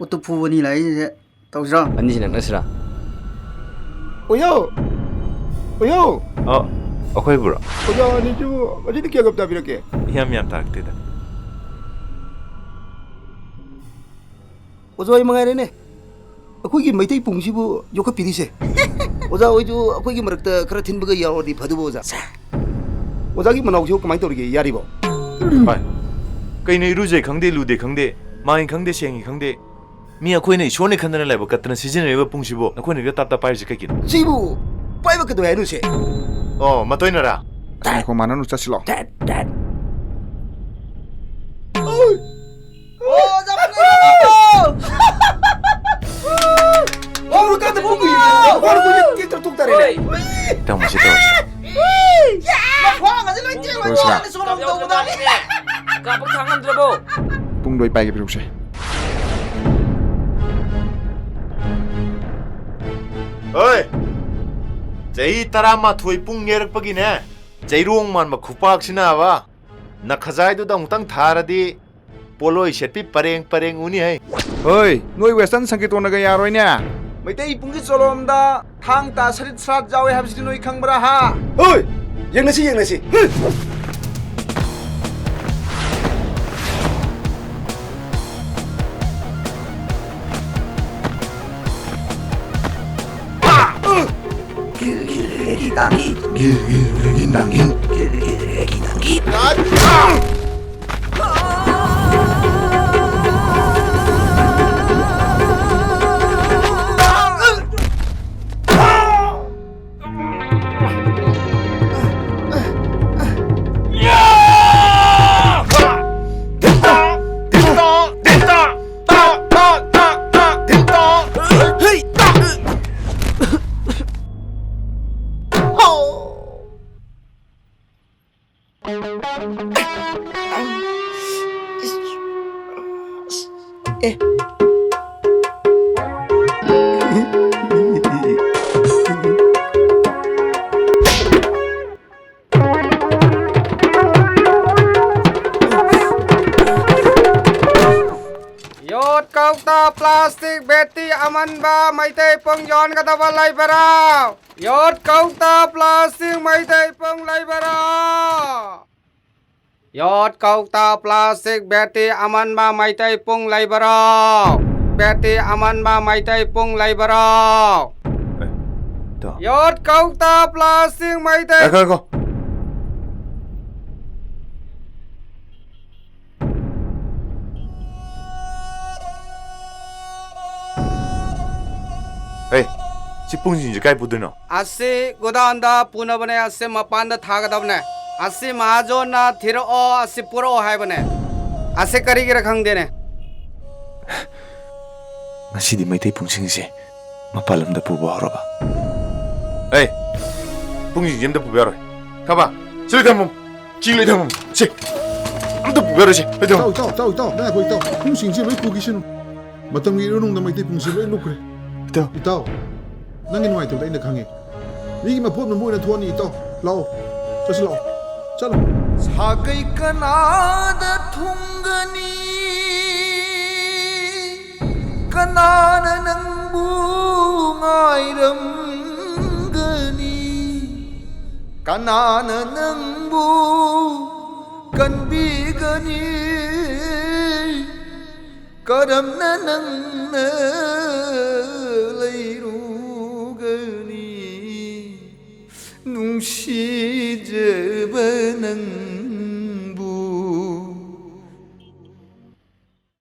옷도 부분이 라이제 떠오르라. 아니시나 나시라. 오요, 오요. 어거이 불어. 오자 아니죠. 어디 느끼 없다 이렇게. 미안 딱대다. 오자 이 망하네. 거기 메이테이 봉시부 요카 비리세. 오자 오이주 거기 머럭다 그렇든 버거 야 어디 봐도 보자. 오자기 뭐 나오고 그만 떠오르게 야리보. 아, 그이네 이루제 강대 루데 강대 마인 강대 시행이 강대. 미야 코이네 쇼네 칸다는 라이브 같은 시즌을 이거 봉시보. 코이네 이거 답답하지 까긴. 시부 빠이버크도 해누세. 맞도이너라. Kung mana nu silo. 오, 잡았네. 어, 까다 보고 있어. 바로 그냥 끼들 똑다리네. 당 맛이 더. 와, 가지 마. Terus ka. 소름 돋는다. Kapag tangan drabo. Pung doi pai ke biru se. 어이, 제이 따라마 토이 뿡 예럭박이네. 제이롱만 막 국박시나와. 나 카자이도다 웅땅 타라디 폴로이 셰피 빠랭 우니 해. Oi, noi western sangkit na gaya roi nya. Maitai ipungki cholomda thang ta sarit srat jawe habsidi noi khangbra ha 어이, 영나시. Yot kauta plastic beti aman ba maitai pong yon kata balai barau Yot kauta plastic maitai pong lai barau Yot kauta plastic beti aman ba maitai pong lai barau Beti aman ba maitai pong lai barau 더. Yot kauta plastic maitai 가. 에이, 집봉지 이제 까이 부드너. Asi godanda puna bane asi mapanda thaga dabne asi majo na thiro o asi puro hai bane asi kari gira khang dene ngasi디 마이테이 봉싱시 마팔람다 부부 하러봐. 에이, 봉지 젬다 부부하러. 가봐. 저리 담음. 지리 담음. 지. 아무도 부부하러지. 해도. Tao, na ko itaw. Kung singsi may kugi sino. Matang iro nung na may tipong sila nukre. 또. Itaw. Nangin mo itaw dahil naghangi. Nigi mapot na mo na tuwan ni itaw. Lao. Just lao. Chalo. sagai kanada thungani kanana nang bungai ramgani kanana nang bu kanbigani karamna nang leirugani nungshijaba nang